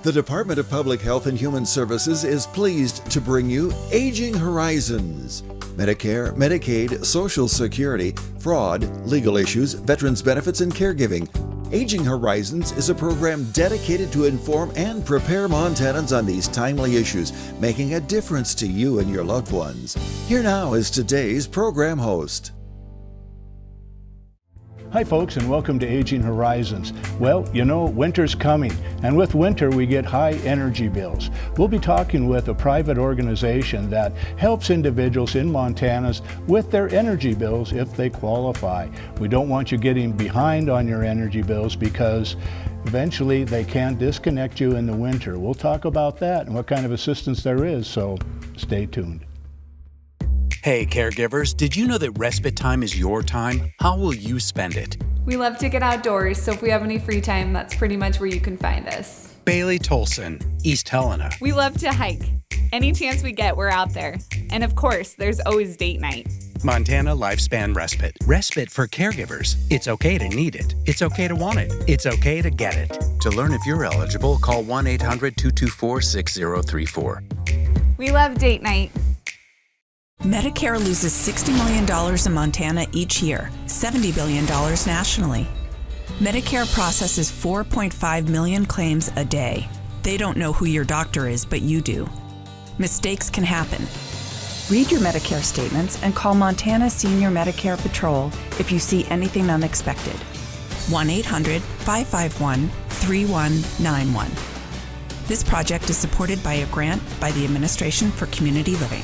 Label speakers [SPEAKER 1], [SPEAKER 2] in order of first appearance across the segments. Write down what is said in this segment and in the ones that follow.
[SPEAKER 1] The Department of Public Health and Human Services is pleased to bring you Aging Horizons. Medicare, Medicaid, Social Security, fraud, legal issues, veterans benefits, and caregiving. Aging Horizons is a program dedicated to inform and prepare Montanans on these timely issues, making a difference to you and your loved ones. Here now is today's program host.
[SPEAKER 2] Hi folks, and welcome to Aging Horizons. Well, you know, winter's coming, and with winter we get high energy bills. We'll be talking with a private organization that helps individuals in Montana with their energy bills if they qualify. We don't want you getting behind on your energy bills because eventually they can disconnect you in the winter. We'll talk about that and what kind of assistance there is, so stay tuned.
[SPEAKER 3] Hey caregivers, did you know that respite time is your time? How will you spend it?
[SPEAKER 4] We love to get outdoors, so if we have any free time, that's pretty much where you can find us.
[SPEAKER 3] Bailey Tolson, East Helena.
[SPEAKER 5] We love to hike. Any chance we get, we're out there. And of course, there's always date night.
[SPEAKER 3] Montana Lifespan Respite. Respite for caregivers. It's okay to need it. It's okay to want it. It's okay to get it. To learn if you're eligible, call 1-800-224-6034.
[SPEAKER 5] We love date night.
[SPEAKER 6] Medicare loses $60 million in Montana each year, $70 billion nationally. Medicare processes 4.5 million claims a day. They don't know who your doctor is, but you do. Mistakes can happen.
[SPEAKER 7] Read your Medicare statements and call Montana Senior Medicare Patrol if you see anything unexpected.
[SPEAKER 6] 1-800-551-3191. This project is supported by a grant by the Administration for Community Living.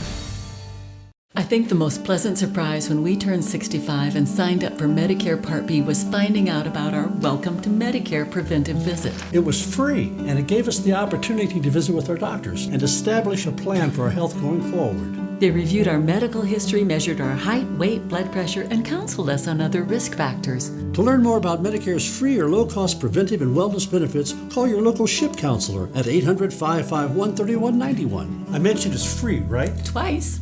[SPEAKER 8] I think the most pleasant surprise when we turned 65 and signed up for Medicare Part B was finding out about our Welcome to Medicare preventive visit.
[SPEAKER 9] It was free, and it gave us the opportunity to visit with our doctors and establish a plan for our health going forward.
[SPEAKER 8] They reviewed our medical history, measured our height, weight, blood pressure, and counseled us on other risk factors.
[SPEAKER 9] To learn more about Medicare's free or low-cost preventive and wellness benefits, call your local SHIP counselor at 800-551-3191. I mentioned it's free, right?
[SPEAKER 8] Twice.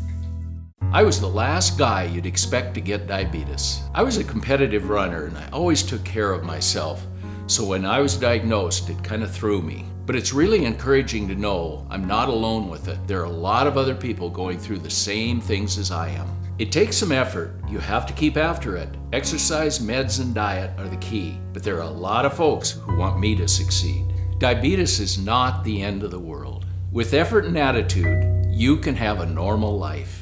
[SPEAKER 10] I was the last guy you'd expect to get diabetes. I was a competitive runner and I always took care of myself. So when I was diagnosed, it kind of threw me. But it's really encouraging to know I'm not alone with it. There are a lot of other people going through the same things as I am. It takes some effort. You have to keep after it. Exercise, meds, and diet are the key. But there are a lot of folks who want me to succeed. Diabetes is not the end of the world. With effort and attitude, you can have a normal life.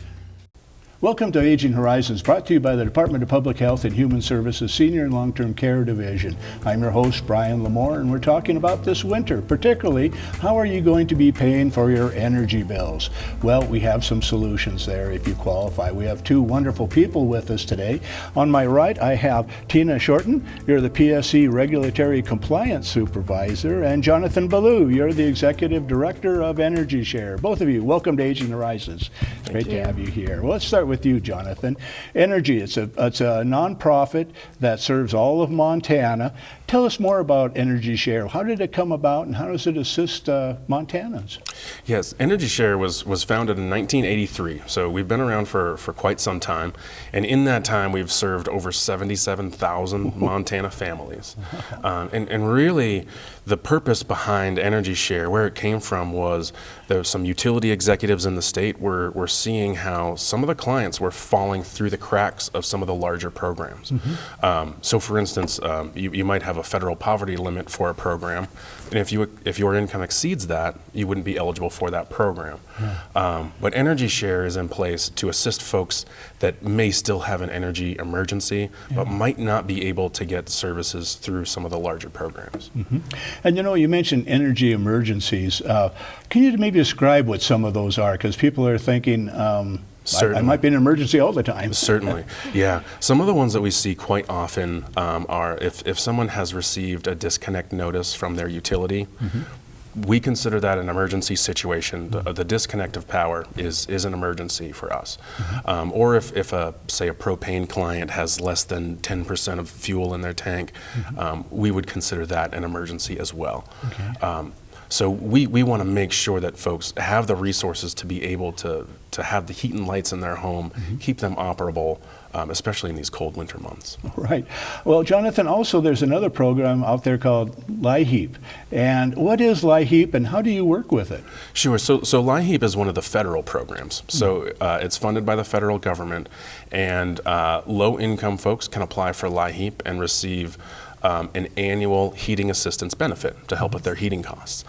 [SPEAKER 2] Welcome to Aging Horizons, brought to you by the Department of Public Health and Human Services Senior and Long-Term Care Division. I'm your host, Brian Lamore, and we're talking about this winter, particularly how are you going to be paying for your energy bills? Well, we have some solutions there if you qualify. We have two wonderful people with us today. On my right, I have Tina Shorten, you're the PSC Regulatory Compliance Supervisor, and Jonathan Ballou, you're the Executive Director of Energy Share. Both of you, welcome to Aging Horizons. It's great to have you here. Well, let's start with you, Jonathan. Energy, it's a nonprofit that serves all of Montana. Tell us more about Energy Share. How did it come about and how does it assist Montanans?
[SPEAKER 11] Yes, Energy Share was founded in 1983, so we've been around for quite some time, and in that time we've served over 77,000 Montana families. And really the purpose behind Energy Share, where it came from, was there were some utility executives in the state were seeing how some of the clients were falling through the cracks of some of the larger programs. So for instance, you might have a federal poverty limit for a program, and if your income exceeds that, you wouldn't be eligible for that program. But Energy Share is in place to assist folks that may still have an energy emergency, but might not be able to get services through some of the larger programs.
[SPEAKER 2] And you know, you mentioned energy emergencies. Can you maybe describe what some of those are? Because people are thinking, I might be in an emergency all the time.
[SPEAKER 11] Certainly, yeah. Some of the ones that we see quite often are if someone has received a disconnect notice from their utility, we consider that an emergency situation. The disconnect of power is an emergency for us. Or if say a propane client has less than 10% of fuel in their tank, we would consider that an emergency as well. So we want to make sure that folks have the resources to be able to have the heat and lights in their home, keep them operable, especially in these cold winter months.
[SPEAKER 2] Right. Well, Jonathan, also there's another program out there called LIHEAP. And what is LIHEAP and how do you work with it?
[SPEAKER 11] Sure. So LIHEAP is one of the federal programs. So it's funded by the federal government, and low-income folks can apply for LIHEAP and receive an annual heating assistance benefit to help with their heating costs.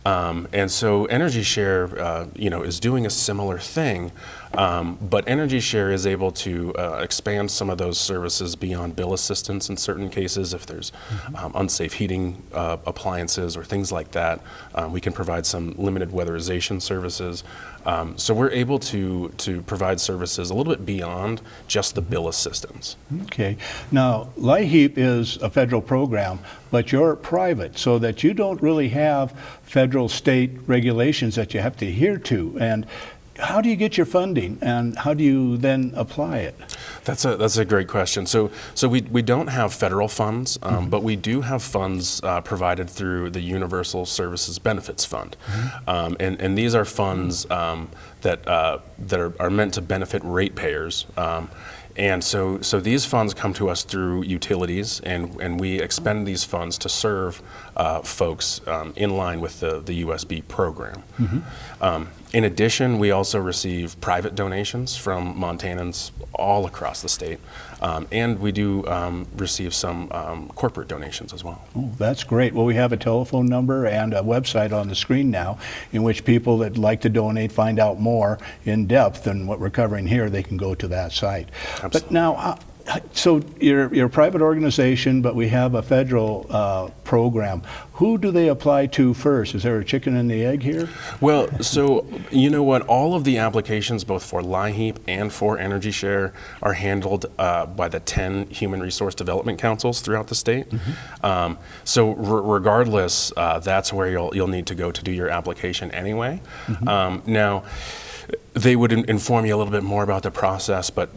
[SPEAKER 11] And so Energy Share, is doing a similar thing, but Energy Share is able to expand some of those services beyond bill assistance in certain cases. If there's unsafe heating appliances or things like that, we can provide some limited weatherization services. So we're able to provide services a little bit beyond just the bill assistance.
[SPEAKER 2] Okay. Now, LIHEAP is a federal program, but you're private, so that you don't really have federal state regulations that you have to adhere to. And how do you get your funding, and how do you then apply it?
[SPEAKER 11] That's a great question. So we don't have federal funds, but we do have funds provided through the Universal Services Benefits Fund, and these are funds that are meant to benefit ratepayers. And so these funds come to us through utilities, and we expend these funds to serve folks in line with the USB program. In addition, we also receive private donations from Montanans all across the state, and we do receive some corporate donations as well.
[SPEAKER 2] Oh, that's great. Well, we have a telephone number and a website on the screen now in which people that like to donate, find out more in depth than what we're covering here, they can go to that site.
[SPEAKER 11] Absolutely.
[SPEAKER 2] But now, so you're a private organization, but we have a federal program. Who do they apply to first? Is there a chicken and the egg here?
[SPEAKER 11] Well, so you know what? All of the applications, both for LIHEAP and for Energy Share, are handled by the 10 Human Resource Development Councils throughout the state. So regardless, that's where you'll need to go to do your application anyway. Now, they would inform you a little bit more about the process, but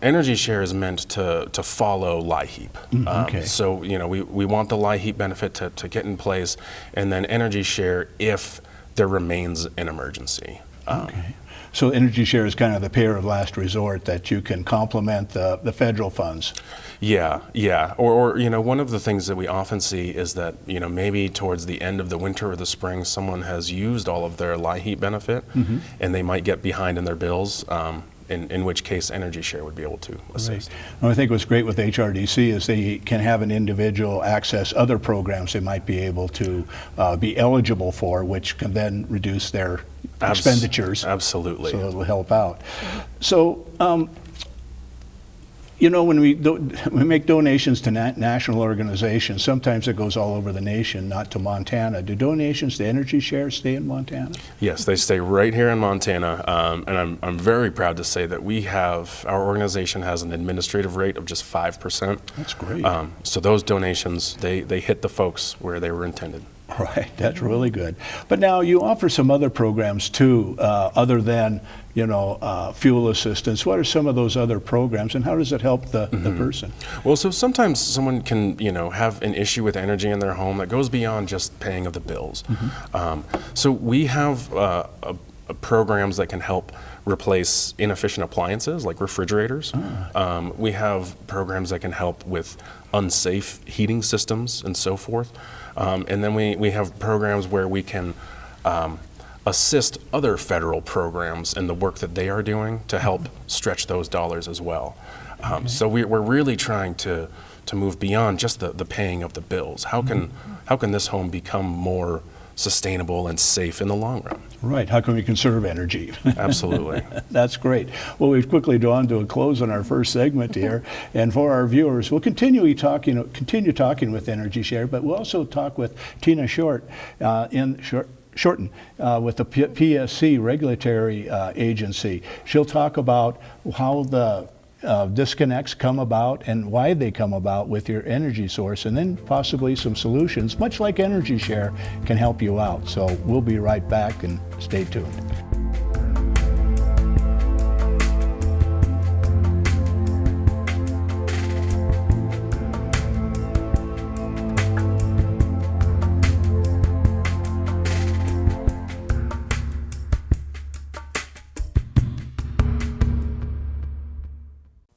[SPEAKER 11] Energy Share is meant to follow LIHEAP.
[SPEAKER 2] Okay.
[SPEAKER 11] So we want the LIHEAP benefit to get in place, and then Energy Share if there remains an emergency.
[SPEAKER 2] Okay. So Energy Share is kind of the payer of last resort that you can complement the federal funds.
[SPEAKER 11] Yeah. Or one of the things that we often see is that maybe towards the end of the winter or the spring, someone has used all of their LIHEAP benefit, and they might get behind in their bills. In which case Energy Share would be able to assist.
[SPEAKER 2] Right. Well, I think what's great with HRDC is they can have an individual access other programs they might be able to be eligible for, which can then reduce their expenditures.
[SPEAKER 11] Absolutely.
[SPEAKER 2] So it'll help out. So, when we make donations to national organizations, sometimes it goes all over the nation, not to Montana. Do donations to Energy Share stay in Montana?
[SPEAKER 11] Yes, they stay right here in Montana, and I'm very proud to say that our organization has an administrative rate of just 5%.
[SPEAKER 2] That's great.
[SPEAKER 11] So those donations, they hit the folks where they were intended.
[SPEAKER 2] Right, that's really good. But now you offer some other programs too, other than fuel assistance. What are some of those other programs, and how does it help the person?
[SPEAKER 11] Well, so sometimes someone can have an issue with energy in their home that goes beyond just paying of the bills. So we have programs that can help replace inefficient appliances like refrigerators. We have programs that can help with unsafe heating systems and so forth. And then we have programs where we can assist other federal programs in the work that they are doing to help stretch those dollars as well. So we're really trying to move beyond just the paying of the bills. How can this home become more sustainable and safe in the long run?
[SPEAKER 2] Right. How can we conserve energy?
[SPEAKER 11] Absolutely.
[SPEAKER 2] That's great. Well, we've quickly drawn to a close on our first segment here, and for our viewers, we'll continue talking with Energy Share, but we'll also talk with Tina Shorten with the PSC regulatory agency. She'll talk about how the disconnects come about and why they come about with your energy source, and then possibly some solutions, much like Energy Share, can help you out. So we'll be right back, and stay tuned.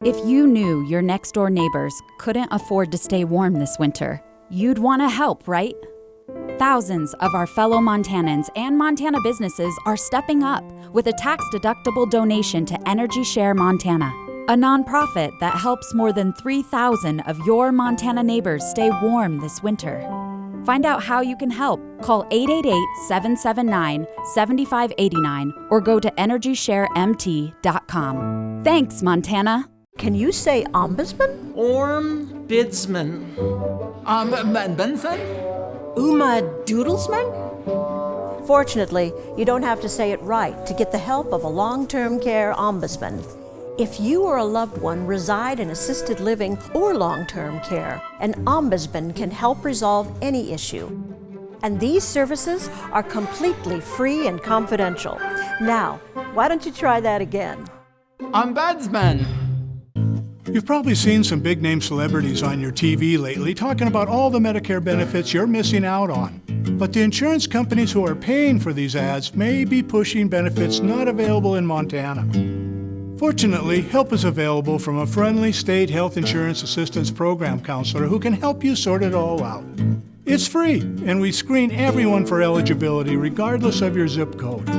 [SPEAKER 12] If you knew your next-door neighbors couldn't afford to stay warm this winter, you'd want to help, right? Thousands of our fellow Montanans and Montana businesses are stepping up with a tax-deductible donation to Energy Share Montana, a nonprofit that helps more than 3,000 of your Montana neighbors stay warm this winter. Find out how you can help. Call 888-779-7589 or go to EnergyShareMT.com. Thanks, Montana.
[SPEAKER 13] Can you say ombudsman?
[SPEAKER 14] Ombudsman. Benson?
[SPEAKER 13] Uma Doodlesman? Fortunately, you don't have to say it right to get the help of a long-term care ombudsman. If you or a loved one reside in assisted living or long-term care, an ombudsman can help resolve any issue. And these services are completely free and confidential. Now, why don't you try that again?
[SPEAKER 14] Ombudsman.
[SPEAKER 2] You've probably seen some big-name celebrities on your TV lately talking about all the Medicare benefits you're missing out on. But the insurance companies who are paying for these ads may be pushing benefits not available in Montana. Fortunately, help is available from a friendly state health insurance assistance program counselor who can help you sort it all out. It's free, and we screen everyone for eligibility regardless of your zip code.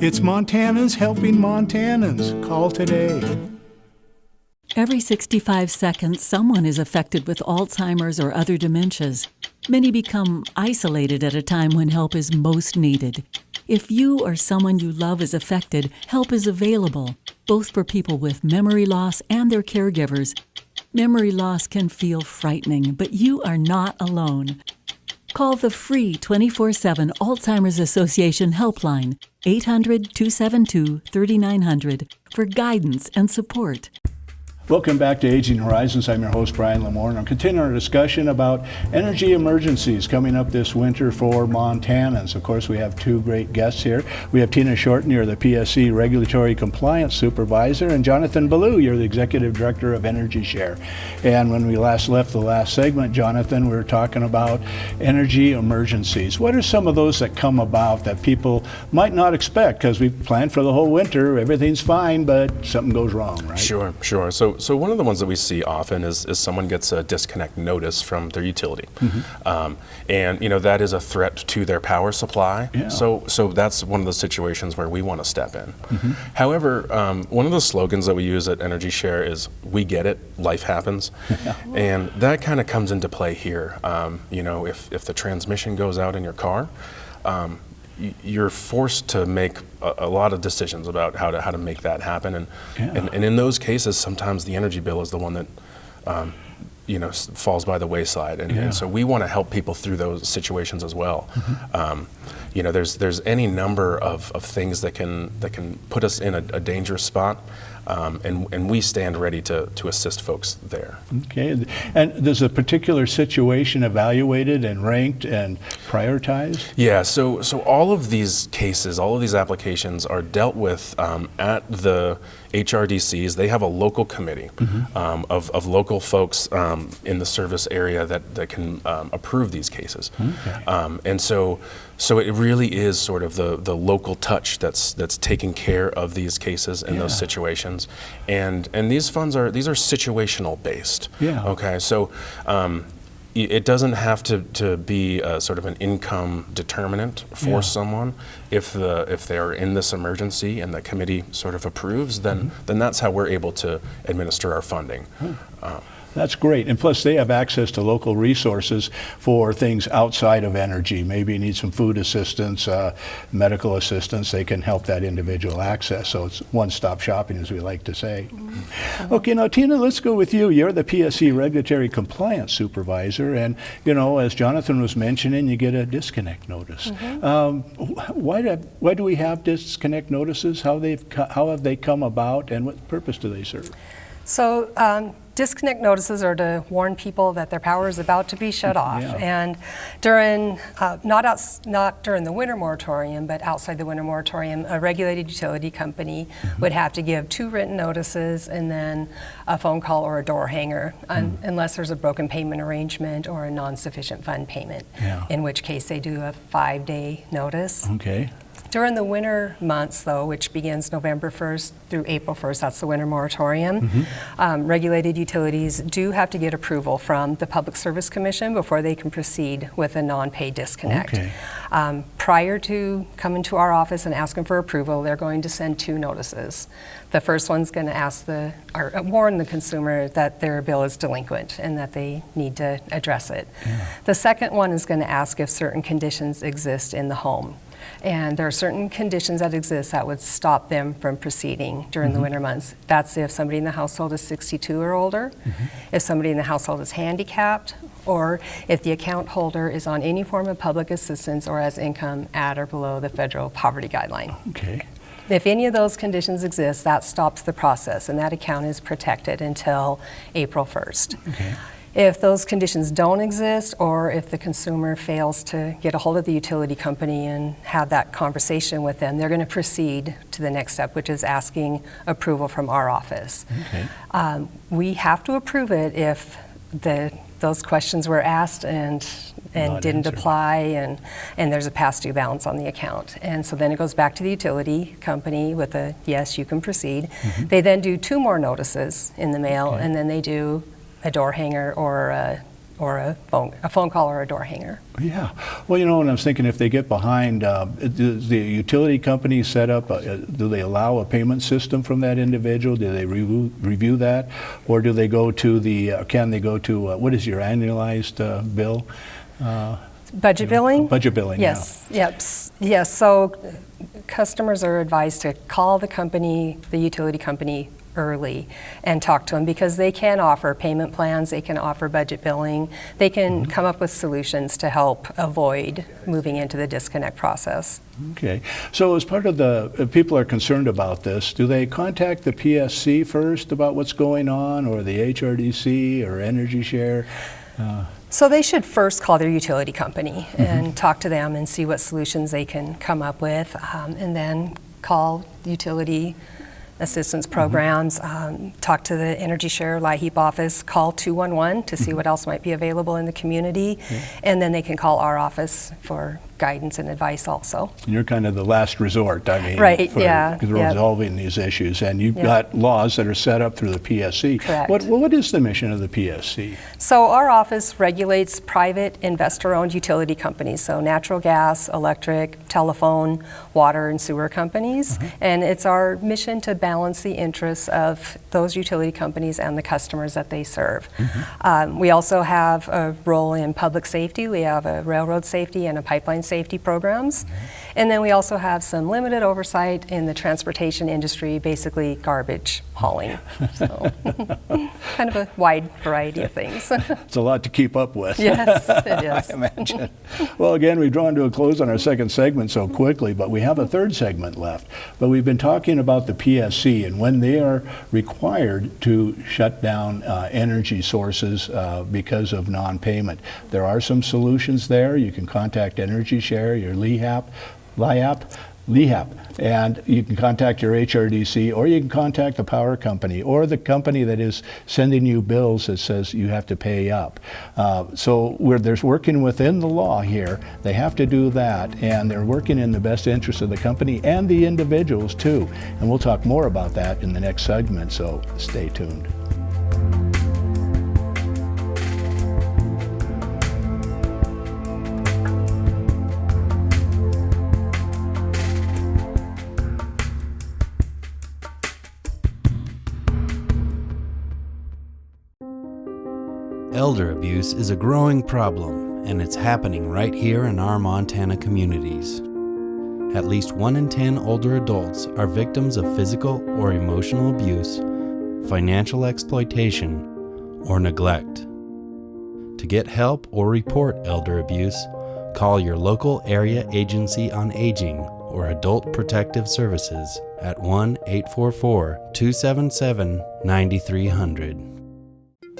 [SPEAKER 2] It's Montanans helping Montanans. Call today.
[SPEAKER 8] Every 65 seconds, someone is affected with Alzheimer's or other dementias. Many become isolated at a time when help is most needed. If you or someone you love is affected, help is available, both for people with memory loss and their caregivers. Memory loss can feel frightening, but you are not alone. Call the free 24/7 Alzheimer's Association helpline, 800-272-3900, for guidance and support.
[SPEAKER 2] Welcome back to Aging Horizons. I'm your host, Brian Lamore, and I'm continuing our discussion about energy emergencies coming up this winter for Montanans. Of course, we have two great guests here. We have Tina Shorten, you're the PSC Regulatory Compliance Supervisor, and Jonathan Ballou, you're the Executive Director of Energy Share. And when we last left the last segment, Jonathan, we were talking about energy emergencies. What are some of those that come about that people might not expect? Because we've planned for the whole winter, everything's fine, but something goes wrong, right?
[SPEAKER 11] Sure. So one of the ones that we see often is someone gets a disconnect notice from their utility. Mm-hmm. And that is a threat to their power supply. Yeah. So that's one of the situations where we want to step in. Mm-hmm. However, one of the slogans that we use at Energy Share is, "We get it, life happens." Yeah. And that kind of comes into play here. If the transmission goes out in your car, you're forced to make a lot of decisions about how to make that happen, and in those cases, sometimes the energy bill is the one that falls by the wayside, and so we want to help people through those situations as well. Mm-hmm. There's any number of things that can put us in a dangerous spot. And we stand ready to assist folks there.
[SPEAKER 2] Okay, and there's a particular situation evaluated and ranked and prioritized?
[SPEAKER 11] Yeah, so all of these cases, all of these applications are dealt with at the HRDCs. They have a local committee of local folks in the service area that can approve these cases. Okay. And so it really is sort of the local touch that's taking care of these cases and those situations. And these funds are situational based. Yeah. Okay. So it doesn't have to be sort of an income determinant for someone. If they're in this emergency and the committee sort of approves, then that's how we're able to administer our funding.
[SPEAKER 2] That's great. And plus, they have access to local resources for things outside of energy. Maybe you need some food assistance, medical assistance. They can help that individual access. So it's one-stop shopping, as we like to say. Mm-hmm. Okay, now, Tina, let's go with you. You're the PSC Regulatory Compliance Supervisor. And, as Jonathan was mentioning, you get a disconnect notice. Mm-hmm. Why do we have disconnect notices? How have they come about, and what purpose do they serve?
[SPEAKER 15] So disconnect notices are to warn people that their power is about to be shut off. Yeah. And during, not during the winter moratorium, but outside the winter moratorium, a regulated utility company would have to give 2 written notices and then a phone call or a door hanger, unless there's a broken payment arrangement or a non-sufficient fund payment, in which case they do a 5-day notice.
[SPEAKER 2] Okay.
[SPEAKER 15] During the winter months, though, which begins November 1st through April 1st, that's the winter moratorium, regulated utilities do have to get approval from the Public Service Commission before they can proceed with a non-pay disconnect.
[SPEAKER 2] Okay.
[SPEAKER 15] Prior to coming to our office and asking for approval, they're going to send 2 notices. The first one's going to warn the consumer that their bill is delinquent and that they need to address it.
[SPEAKER 2] Yeah.
[SPEAKER 15] The second one is going to ask if certain conditions exist in the home. And there are certain conditions that exist that would stop them from proceeding during the winter months. That's if somebody in the household is 62 or older, if somebody in the household is handicapped, or if the account holder is on any form of public assistance or has income at or below the federal poverty guideline.
[SPEAKER 2] Okay.
[SPEAKER 15] If any of those conditions exist, that stops the process, and that account is protected until April 1st.
[SPEAKER 2] Okay.
[SPEAKER 15] If those conditions don't exist, or if the consumer fails to get a hold of the utility company and have that conversation with them, they're going to proceed to the next step, which is asking approval from our office.
[SPEAKER 2] Okay.
[SPEAKER 15] We have to approve it if those questions were asked and didn't apply, and there's a past due balance on the account. And so then it goes back to the utility company with a yes, you can proceed. They then do 2 more notices in the mail, and then they do a door hanger or a phone call or a door hanger.
[SPEAKER 2] Yeah. Well, you know, and I was thinking if they get behind, does the utility company set up, do they allow a payment system from that individual? Do they review that? Or do they go to can they go to, what is your annualized bill?
[SPEAKER 15] Budget billing?
[SPEAKER 2] Budget billing,
[SPEAKER 15] yes. Yes. So customers are advised to call the utility company early and talk to them, because they can offer payment plans, they can offer budget billing, they can come up with solutions to help avoid moving into the disconnect process.
[SPEAKER 2] Okay. So as part of if people are concerned about this, do they contact the PSC first about what's going on, or the HRDC or Energy Share?
[SPEAKER 15] So they should first call their utility company and talk to them and see what solutions they can come up with, and then call the utility assistance programs, talk to the Energy Share LIHEAP office, call 211 to see what else might be available in the community, and then they can call our office for guidance and advice also.
[SPEAKER 2] And you're kind of the last resort, I mean,
[SPEAKER 15] right,
[SPEAKER 2] for
[SPEAKER 15] yeah,
[SPEAKER 2] resolving these issues. And you've got laws that are set up through the PSC.
[SPEAKER 15] Correct.
[SPEAKER 2] What is the mission of the PSC?
[SPEAKER 15] So our office regulates private investor-owned utility companies, so natural gas, electric, telephone, water, and sewer companies. And it's our mission to balance the interests of those utility companies and the customers that they serve. We also have a role in public safety. We have a railroad safety and a pipeline safety programs. And then we also have some limited oversight in the transportation industry, basically garbage hauling. So kind of a wide variety of things.
[SPEAKER 2] It's a lot to keep up with.
[SPEAKER 15] Yes, it is.
[SPEAKER 2] I imagine. Well, again, we've drawn to a close on our second segment so quickly, but we have a third segment left. But we've been talking about the PSC and when they are required to shut down energy sources because of non-payment. There are some solutions there. You can contact Energy Share, your LIHEAP, and you can contact your HRDC, or you can contact the power company or the company that is sending you bills that says you have to pay up. So there's working within the law here. They have to do that, and they're working in the best interest of the company and the individuals too. And we'll talk more about that in the next segment, so stay tuned.
[SPEAKER 16] Elder abuse is a growing problem, and it's happening right here in our Montana communities. At least 1 in 10 older adults are victims of physical or emotional abuse, financial exploitation, or neglect. To get help or report elder abuse, call your local area agency on aging or Adult Protective Services at 1-844-277-9300.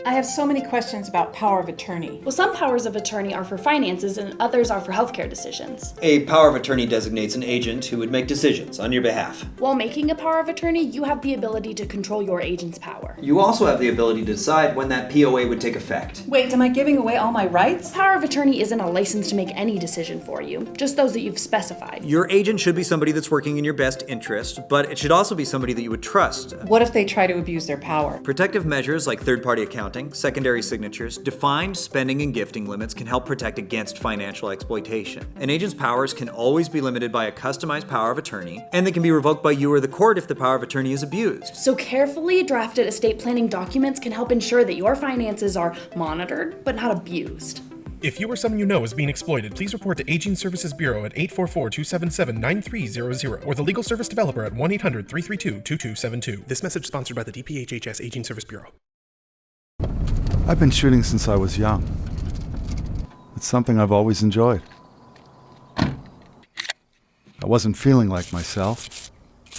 [SPEAKER 17] I have so many questions about power of attorney.
[SPEAKER 18] Well, some powers of attorney are for finances and others are for healthcare decisions.
[SPEAKER 19] A power of attorney designates an agent who would make decisions on your behalf.
[SPEAKER 18] While making a power of attorney, you have the ability to control your agent's power.
[SPEAKER 19] You also have the ability to decide when that POA would take effect.
[SPEAKER 17] Wait, am I giving away all my rights?
[SPEAKER 18] Power of attorney isn't a license to make any decision for you, just those that you've specified.
[SPEAKER 19] Your agent should be somebody that's working in your best interest, but it should also be somebody that you would trust.
[SPEAKER 17] What if they try to abuse their power?
[SPEAKER 19] Protective measures like third-party accounting, secondary signatures, defined spending and gifting limits can help protect against financial exploitation. An agent's powers can always be limited by a customized power of attorney, and they can be revoked by you or the court if the power of attorney is abused.
[SPEAKER 18] So carefully drafted estate planning documents can help ensure that your finances are monitored, but not abused.
[SPEAKER 20] If you or someone you know is being exploited, please report to Aging Services Bureau at 844-277-9300 or the Legal Service Developer at 1-800-332-2272. This message sponsored by the DPHHS Aging Service Bureau.
[SPEAKER 21] I've been shooting since I was young. It's something I've always enjoyed. I wasn't feeling like myself,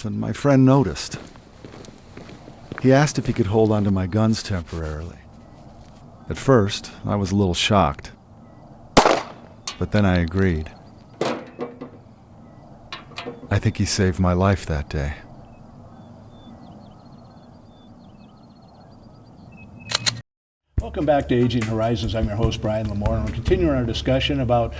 [SPEAKER 21] but my friend noticed. He asked if he could hold onto my guns temporarily. At first, I was a little shocked, but then I agreed. I think he saved my life that day.
[SPEAKER 2] Welcome back to Aging Horizons. I'm your host, Brian Lamore, and we're continuing our discussion about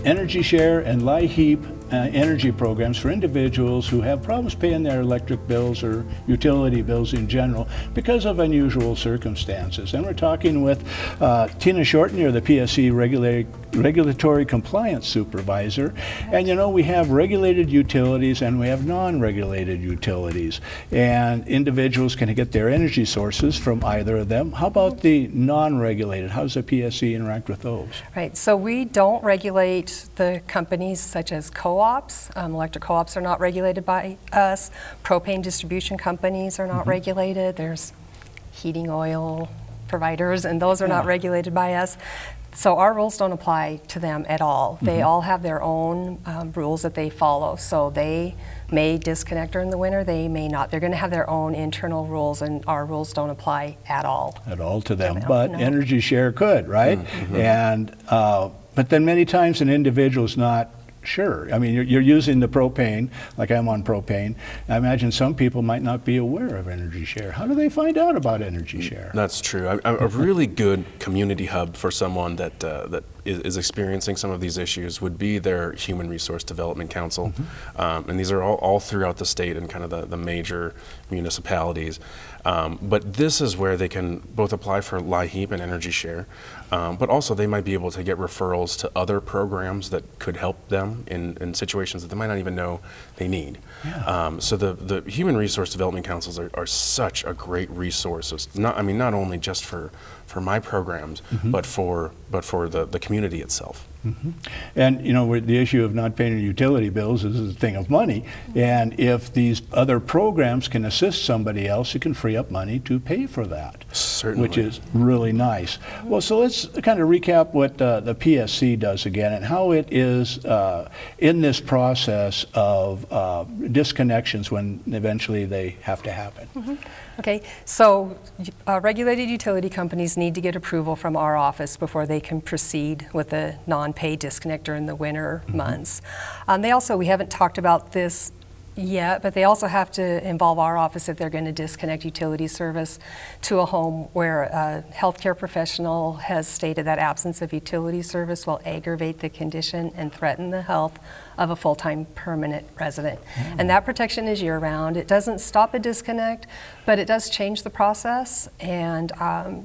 [SPEAKER 2] Energy Share and LIHEAP energy programs for individuals who have problems paying their electric bills or utility bills in general because of unusual circumstances. And we're talking with Tina Shortner, the PSC Regulatory Compliance Supervisor. And you know, we have regulated utilities and we have non-regulated utilities. And individuals can get their energy sources from either of them. How about the non-regulated? How does the PSC interact with those?
[SPEAKER 15] Right, so we don't regulate the companies such as co-ops. Electric co-ops are not regulated by us. Propane distribution companies are not regulated. There's heating oil providers, and those are not regulated by us. So our rules don't apply to them at all. They all have their own rules that they follow. So they may disconnect during the winter, they may not. They're going to have their own internal rules, and our rules don't apply at all.
[SPEAKER 2] At all to them, but Energy Share could, right? And but then many times an individual's not sure. I mean, you're using the propane, like I'm on propane. I imagine some people might not be aware of Energy Share. How do they find out about Energy Share?
[SPEAKER 11] That's true. A really good community hub for someone that that is experiencing some of these issues would be their Human Resource Development Council. And these are all throughout the state and kind of the major municipalities. But this is where they can both apply for LIHEAP and Energy Share, but also they might be able to get referrals to other programs that could help them in situations that they might not even know they need. So the Human Resource Development Councils are such a great resource. It's not only just for my programs, but for the community itself.
[SPEAKER 2] And you know, the issue of not paying your utility bills is a thing of money, and if these other programs can assist somebody else, it can free up money to pay for that.
[SPEAKER 11] Certainly.
[SPEAKER 2] Which is really nice. Well, so let's kind of recap what the PSC does again and how it is in this process of disconnections when eventually they have to happen.
[SPEAKER 15] Okay, so regulated utility companies need to get approval from our office before they can proceed with a non-pay disconnect during the winter months. We haven't talked about this yet, but they also have to involve our office if they're going to disconnect utility service to a home where a healthcare professional has stated that absence of utility service will aggravate the condition and threaten the health of a full-time permanent resident. And that protection is year-round. It doesn't stop a disconnect, but it does change the process and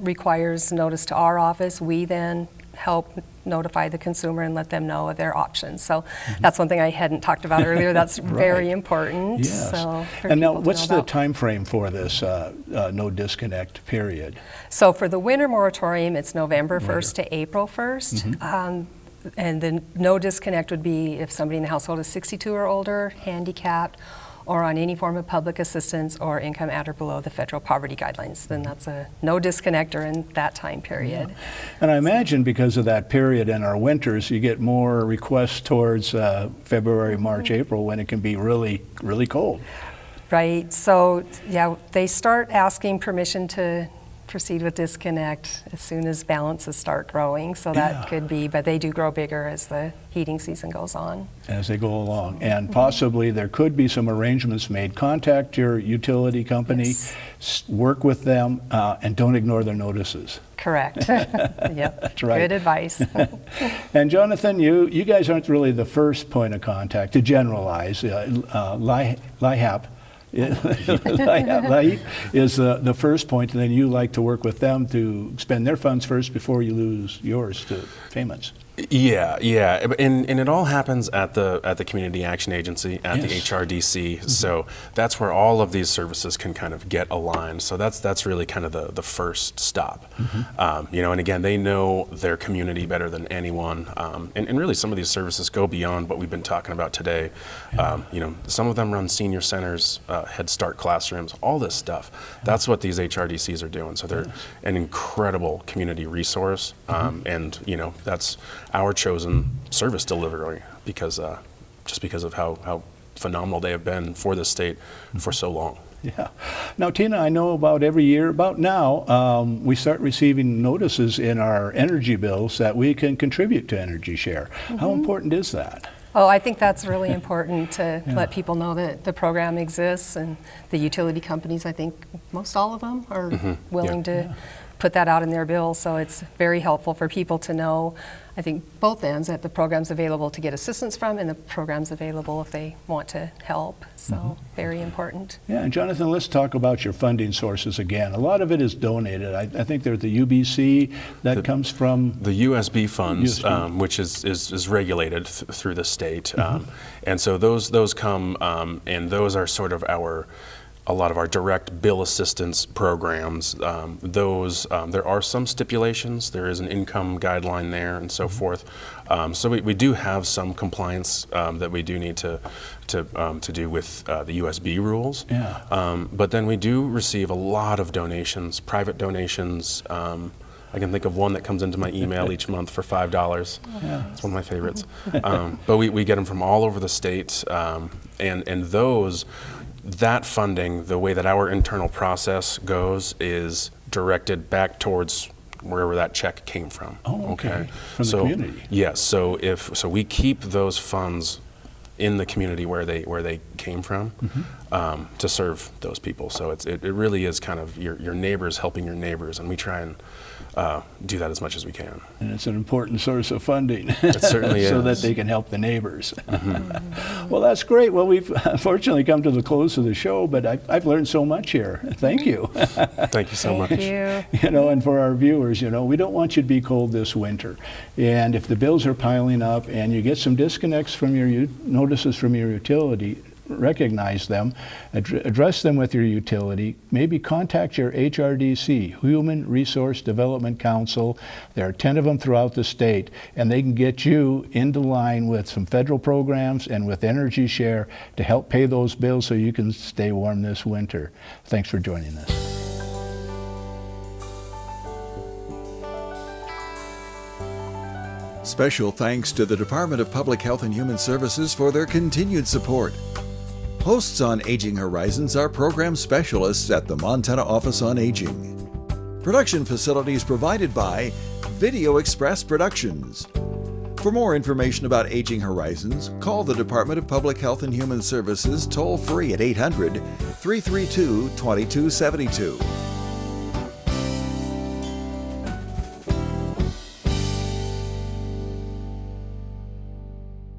[SPEAKER 15] requires notice to our office. We then help notify the consumer and let them know of their options. So that's one thing I hadn't talked about earlier. That's very important.
[SPEAKER 2] Yes.
[SPEAKER 15] So
[SPEAKER 2] and now, what's the time frame for this no disconnect period?
[SPEAKER 15] So for the winter moratorium, it's November 1st to April 1st. And the no disconnect would be if somebody in the household is 62 or older, handicapped, or on any form of public assistance or income at or below the federal poverty guidelines. Then that's a no disconnect during that time period.
[SPEAKER 2] And I imagine because of that period in our winters, you get more requests towards February, March, April when it can be really, really cold.
[SPEAKER 15] Right, so yeah, they start asking permission proceed with disconnect as soon as balances start growing. So that could be, but they do grow bigger as the heating season goes on.
[SPEAKER 2] As they go along. And possibly there could be some arrangements made. Contact your utility company, work with them, and don't ignore their notices.
[SPEAKER 15] Correct. Yep.
[SPEAKER 2] That's right.
[SPEAKER 15] Good advice.
[SPEAKER 2] And Jonathan, you guys aren't really the first point of contact to generalize. LIHEAP. LIHEAP is the first point, and then you like to work with them to spend their funds first before you lose yours to payments.
[SPEAKER 11] Yeah, and it all happens at the Community Action Agency, at the HRDC. So that's where all of these services can kind of get aligned. So that's really kind of the first stop. And again, they know their community better than anyone. And really, some of these services go beyond what we've been talking about today. Some of them run senior centers, Head Start classrooms, all this stuff. That's what these HRDCs are doing. So they're an incredible community resource, and that's our chosen service delivery because of how phenomenal they have been for the state for so long.
[SPEAKER 2] Yeah. Now, Tina, I know about now, we start receiving notices in our energy bills that we can contribute to Energy Share. How important is that?
[SPEAKER 15] Oh, I think that's really important to let people know that the program exists, and the utility companies, I think most all of them are willing to put that out in their bill. So it's very helpful for people to know, I think both ends, that the program's available to get assistance from and the program's available if they want to help. So very important.
[SPEAKER 2] Yeah, and Jonathan, let's talk about your funding sources again. A lot of it is donated. I think there's the UBC that comes from
[SPEAKER 11] the USB funds, which is regulated through the state, and so those come, and those are sort of a lot of our direct bill assistance programs. There are some stipulations. There is an income guideline there and so forth. So we do have some compliance that we do need to do with the USB rules. But then we do receive a lot of donations, private donations. I can think of one that comes into my email each month for $5. It's one of my favorites. But we get them from all over the state, and that funding, the way that our internal process goes, is directed back towards wherever that check came from.
[SPEAKER 2] Oh, okay. From the community.
[SPEAKER 11] Yes. So we keep those funds in the community where they came from to serve those people. So it really is kind of your neighbors helping your neighbors, and we try and do that as much as we can.
[SPEAKER 2] And it's an important source of funding.
[SPEAKER 11] It certainly
[SPEAKER 2] so
[SPEAKER 11] is.
[SPEAKER 2] that they can help the neighbors. Well, that's great. Well, we've unfortunately come to the close of the show, but I've learned so much here. Thank you.
[SPEAKER 11] Thank you so much.
[SPEAKER 15] Thank you.
[SPEAKER 2] And for our viewers, we don't want you to be cold this winter. And if the bills are piling up and you get some disconnects from your notices from your utility, recognize them, address them with your utility, maybe contact your HRDC, Human Resource Development Council. There are 10 of them throughout the state, and they can get you into line with some federal programs and with Energy Share to help pay those bills so you can stay warm this winter. Thanks for joining us.
[SPEAKER 1] Special thanks to the Department of Public Health and Human Services for their continued support. Hosts on Aging Horizons are program specialists at the Montana Office on Aging. Production facilities provided by Video Express Productions. For more information about Aging Horizons, call the Department of Public Health and Human Services toll-free at 800-332-2272.